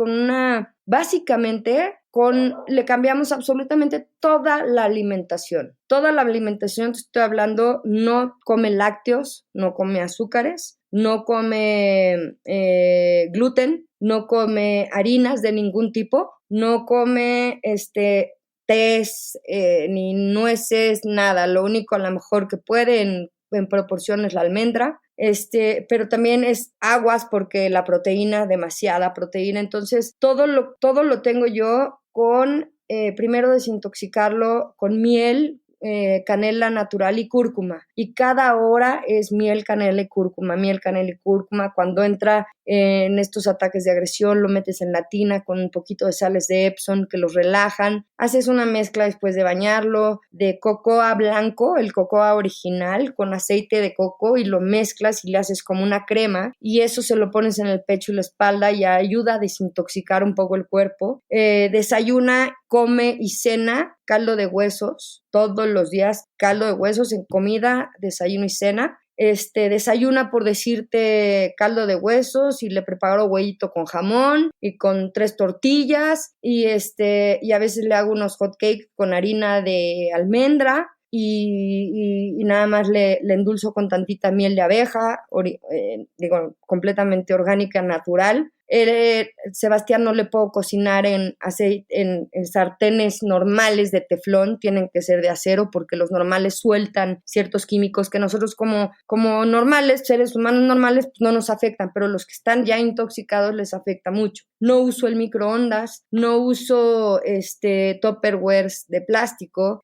le cambiamos absolutamente toda la alimentación. Toda la alimentación, te estoy hablando, no come lácteos, no come azúcares, no come gluten, no come harinas de ningún tipo, no come tés, ni nueces, nada. Lo único a lo mejor que puede en proporción es la almendra, pero también es aguas, porque la proteína, demasiada proteína. Entonces todo lo tengo yo con, primero desintoxicarlo con miel, canela natural y cúrcuma, y cada hora es miel, canela y cúrcuma. Cuando entra en estos ataques de agresión, lo metes en la tina con un poquito de sales de Epsom que los relajan. Haces una mezcla después de bañarlo de cocoa blanco, el cocoa original, con aceite de coco y lo mezclas y le haces como una crema y eso se lo pones en el pecho y la espalda y ayuda a desintoxicar un poco el cuerpo. Desayuna, come y cena caldo de huesos todos los días, caldo de huesos en comida, desayuno y cena. Desayuna, por decirte, caldo de huesos y le preparo huevito con jamón y con 3 tortillas y a veces le hago unos hot cakes con harina de almendra y nada más le endulzo con tantita miel de abeja, completamente orgánica, natural. Sebastián no le puedo cocinar en sartenes normales de teflón, tienen que ser de acero porque los normales sueltan ciertos químicos que nosotros como normales, seres humanos normales, pues no nos afectan, pero los que están ya intoxicados les afecta mucho. No uso el microondas, no uso tupperwares de plástico,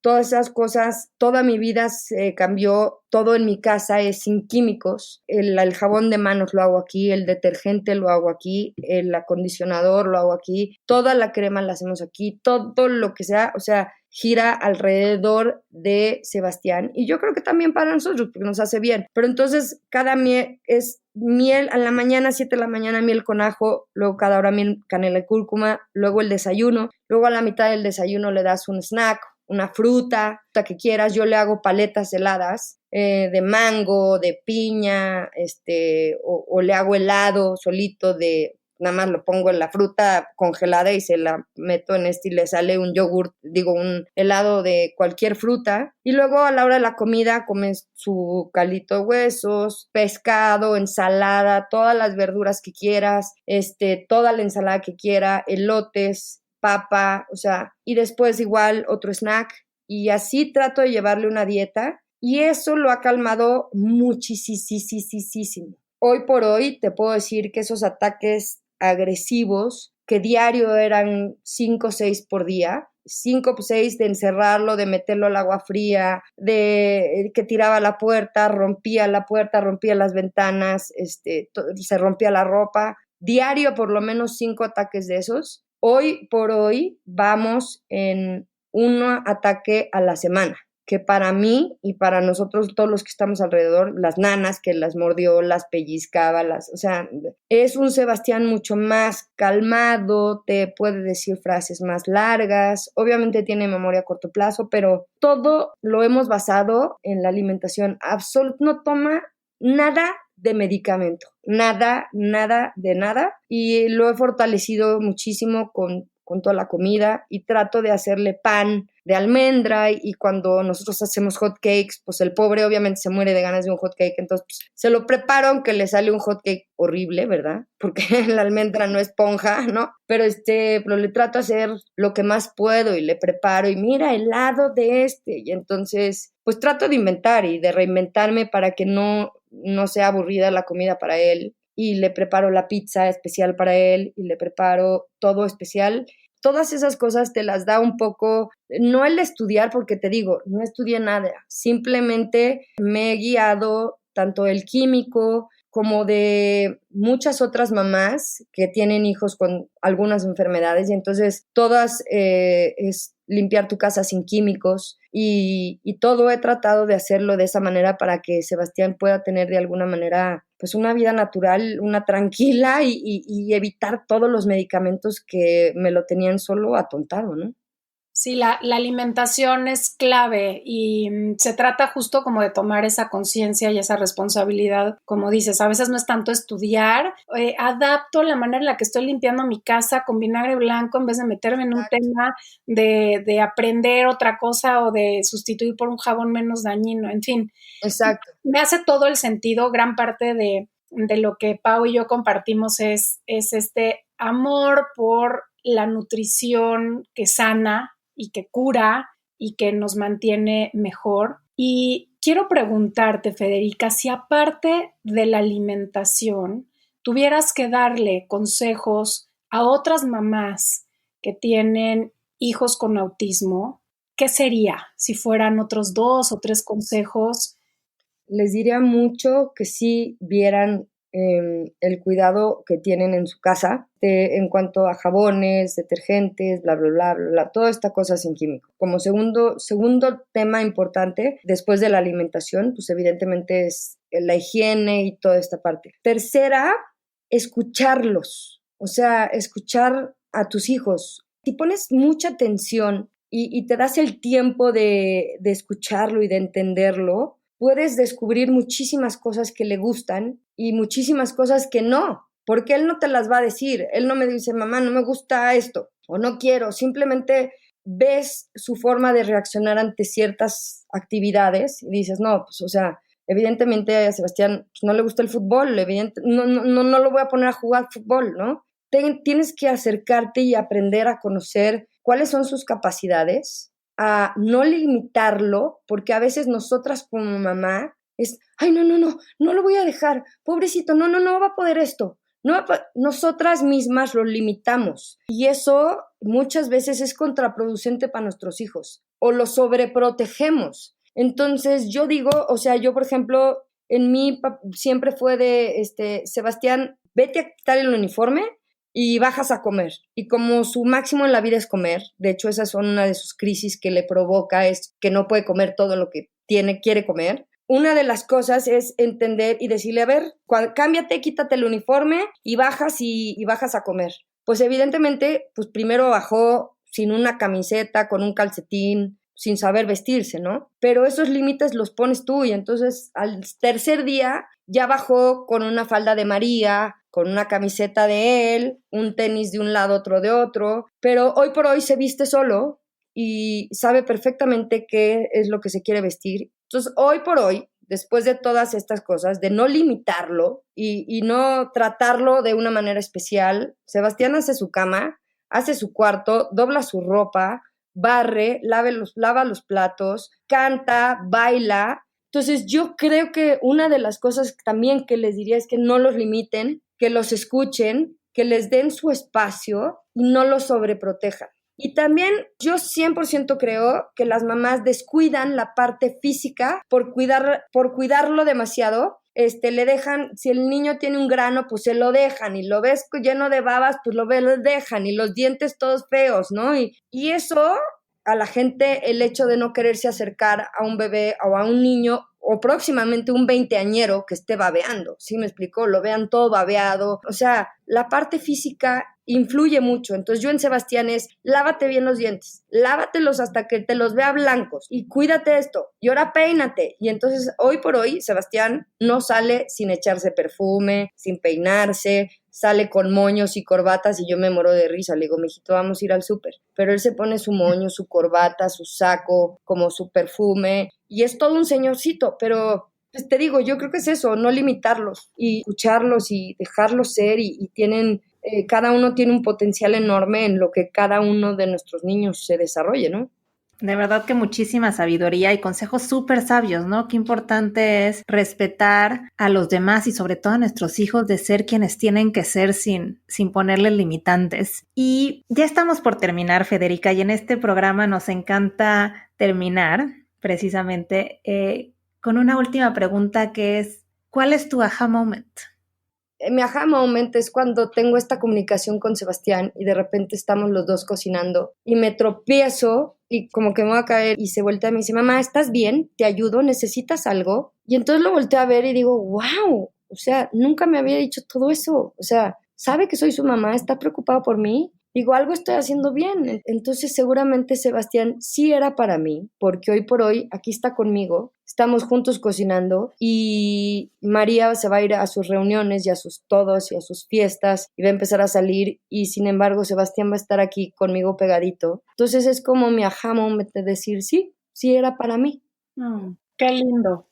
todas esas cosas, toda mi vida se cambió. Todo en mi casa es sin químicos, el jabón de manos lo hago aquí, el detergente lo hago aquí, el acondicionador lo hago aquí, toda la crema la hacemos aquí, todo lo que sea, o sea, gira alrededor de Sebastián y yo creo que también para nosotros porque nos hace bien, pero entonces cada miel es miel a la mañana, 7 de la mañana miel con ajo, luego cada hora miel, canela y cúrcuma, luego el desayuno, luego a la mitad del desayuno le das un snack, una fruta que quieras, yo le hago paletas heladas de mango, de piña, o le hago helado solito nada más lo pongo en la fruta congelada y se la meto en y le sale un yogur, un helado de cualquier fruta. Y luego a la hora de la comida comes su caldito de huesos, pescado, ensalada, todas las verduras que quieras, toda la ensalada que quiera, elotes, papa, o sea, y después igual otro snack. Y así trato de llevarle una dieta y eso lo ha calmado muchísimo. Hoy por hoy te puedo decir que esos ataques agresivos que diario eran 5 o 6 por día, 5 o 6 de encerrarlo, de meterlo al agua fría, de que tiraba la puerta, rompía las ventanas, se rompía la ropa, diario por lo menos 5 ataques de esos. Hoy por hoy vamos en un ataque a la semana, que para mí y para nosotros, todos los que estamos alrededor, las nanas que las mordió, las pellizcaba, o sea, es un Sebastián mucho más calmado, te puede decir frases más largas, obviamente tiene memoria a corto plazo, pero todo lo hemos basado en la alimentación. No toma nada de medicamento, nada de nada, y lo he fortalecido muchísimo con toda la comida y trato de hacerle pan de almendra y cuando nosotros hacemos hot cakes, pues el pobre obviamente se muere de ganas de un hot cake, entonces pues, se lo preparo aunque le sale un hot cake horrible, ¿verdad? Porque la almendra no esponja, ¿no? Pero pero le trato de hacer lo que más puedo y le preparo y mira, helado de y entonces pues trato de inventar y de reinventarme para que no sea aburrida la comida para él. Y le preparo la pizza especial para él y le preparo todo especial. Todas esas cosas te las da un poco, no el estudiar, porque te digo, no estudié nada, simplemente me he guiado tanto el químico como de muchas otras mamás que tienen hijos con algunas enfermedades y entonces todas es limpiar tu casa sin químicos y todo he tratado de hacerlo de esa manera para que Sebastián pueda tener de alguna manera pues una vida natural, una tranquila y evitar todos los medicamentos que me lo tenían solo atontado, ¿no? Sí, la alimentación es clave y se trata justo como de tomar esa conciencia y esa responsabilidad, como dices, a veces no es tanto estudiar, adapto la manera en la que estoy limpiando mi casa con vinagre blanco en vez de meterme en un tema de aprender otra cosa o de sustituir por un jabón menos dañino, en fin. Exacto. Me hace todo el sentido, gran parte de lo que Pau y yo compartimos es este amor por la nutrición que sana y que cura y que nos mantiene mejor. Y quiero preguntarte, Federica, si aparte de la alimentación tuvieras que darle consejos a otras mamás que tienen hijos con autismo, ¿qué sería? Si fueran otros 2 o 3 consejos. Les diría mucho que sí vieran el cuidado que tienen en su casa en cuanto a jabones, detergentes, bla, bla, bla, bla, bla, toda esta cosa sin químico. Como segundo tema importante, después de la alimentación, pues evidentemente es la higiene y toda esta parte. Tercera, escucharlos, o sea, escuchar a tus hijos. Si pones mucha atención y te das el tiempo de escucharlo y de entenderlo, puedes descubrir muchísimas cosas que le gustan y muchísimas cosas que no, porque él no te las va a decir. Él no me dice, mamá, no me gusta esto o no quiero. Simplemente ves su forma de reaccionar ante ciertas actividades y dices, no, pues, o sea, evidentemente a Sebastián pues, no le gusta el fútbol, no lo voy a poner a jugar fútbol, ¿no? Tienes que acercarte y aprender a conocer cuáles son sus capacidades, a no limitarlo, porque a veces nosotras como mamá es, ay, no lo voy a dejar, pobrecito, no va a poder esto. Nosotras mismas lo limitamos y eso muchas veces es contraproducente para nuestros hijos o lo sobreprotegemos. Entonces yo digo, o sea, yo por ejemplo, en mí siempre fue de, Sebastián, vete a quitar el uniforme y bajas a comer. Y como su máximo en la vida es comer, de hecho esas son una de sus crisis que le provoca, es que no puede comer todo lo que quiere comer. Una de las cosas es entender y decirle, a ver, cámbiate, quítate el uniforme y bajas a comer. Pues evidentemente, pues primero bajó sin una camiseta, con un calcetín, sin saber vestirse, ¿no? Pero esos límites los pones tú y entonces al tercer día ya bajó con una falda de María, con una camiseta de él, un tenis de un lado, otro de otro, pero hoy por hoy se viste solo y sabe perfectamente qué es lo que se quiere vestir. Entonces, hoy por hoy, después de todas estas cosas, de no limitarlo y no tratarlo de una manera especial, Sebastián hace su cama, hace su cuarto, dobla su ropa, barre, lava los platos, canta, baila. Entonces, yo creo que una de las cosas también que les diría es que no los limiten, que los escuchen, que les den su espacio y no los sobreprotejan. Y también yo 100% creo que las mamás descuidan la parte física por cuidarlo demasiado. Le dejan, si el niño tiene un grano, pues se lo dejan y lo ves lleno de babas, pues lo dejan y los dientes todos feos, ¿no? Y eso a la gente, el hecho de no quererse acercar a un bebé o a un niño o próximamente un veinteañero que esté babeando, ¿sí me explicó? Lo vean todo babeado. O sea, la parte física influye mucho. Entonces yo en Sebastián es, lávate bien los dientes, lávatelos hasta que te los vea blancos y cuídate esto y ahora peínate. Y entonces hoy por hoy Sebastián no sale sin echarse perfume, sin peinarse, sale con moños y corbatas y yo me muero de risa. Le digo, mijito, vamos a ir al súper. Pero él se pone su moño, su corbata, su saco, como su perfume y es todo un señorcito, pero pues te digo, yo creo que es eso, no limitarlos y escucharlos y dejarlos ser y tienen, cada uno tiene un potencial enorme en lo que cada uno de nuestros niños se desarrolle, ¿no? De verdad que muchísima sabiduría y consejos súper sabios, ¿no? Qué importante es respetar a los demás y sobre todo a nuestros hijos de ser quienes tienen que ser sin ponerles limitantes. Y ya estamos por terminar, Federica, y en este programa nos encanta terminar precisamente con una última pregunta que es, ¿cuál es tu aha moment? Mi aha moment es cuando tengo esta comunicación con Sebastián y de repente estamos los dos cocinando y me tropiezo y como que me voy a caer y se voltea y me dice, mamá, ¿estás bien? ¿Te ayudo? ¿Necesitas algo? Y entonces lo volteo a ver y digo, wow, o sea, nunca me había dicho todo eso. O sea, sabe que soy su mamá, está preocupado por mí. Digo, algo estoy haciendo bien. Entonces seguramente Sebastián sí era para mí, porque hoy por hoy aquí está conmigo, estamos juntos cocinando y María se va a ir a sus reuniones y a sus todos y a sus fiestas y va a empezar a salir y sin embargo Sebastián va a estar aquí conmigo pegadito. Entonces es como mi aha moment de decir, sí era para mí. Qué lindo.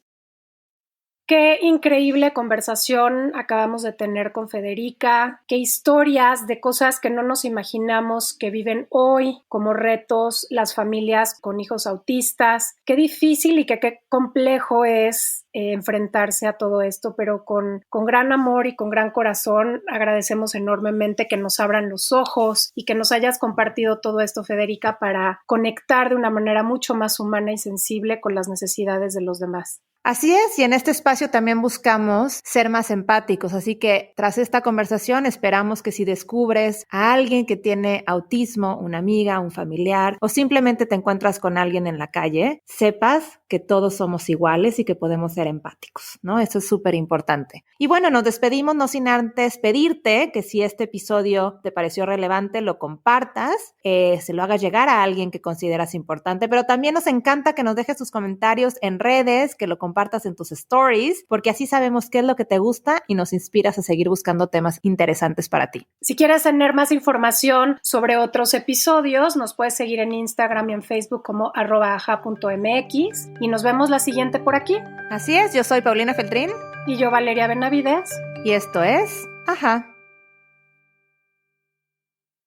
Qué increíble conversación acabamos de tener con Federica, qué historias de cosas que no nos imaginamos que viven hoy como retos las familias con hijos autistas, qué difícil y qué complejo es enfrentarse a todo esto, pero con gran amor y con gran corazón. Agradecemos enormemente que nos abran los ojos y que nos hayas compartido todo esto, Federica, para conectar de una manera mucho más humana y sensible con las necesidades de los demás. Así es, y en este espacio también buscamos ser más empáticos, así que tras esta conversación esperamos que si descubres a alguien que tiene autismo, una amiga, un familiar, o simplemente te encuentras con alguien en la calle, sepas que todos somos iguales y que podemos ser empáticos, ¿no? Eso es súper importante. Y bueno, nos despedimos no sin antes pedirte que si este episodio te pareció relevante, lo compartas, se lo hagas llegar a alguien que consideras importante, pero también nos encanta que nos dejes tus comentarios en redes, que lo compartas en tus stories, porque así sabemos qué es lo que te gusta y nos inspiras a seguir buscando temas interesantes para ti. Si quieres tener más información sobre otros episodios, nos puedes seguir en Instagram y en Facebook como @aja.mx y nos vemos la siguiente por aquí. Así es, yo soy Paulina Feltrín. Y yo, Valeria Benavides. Y esto es Aja.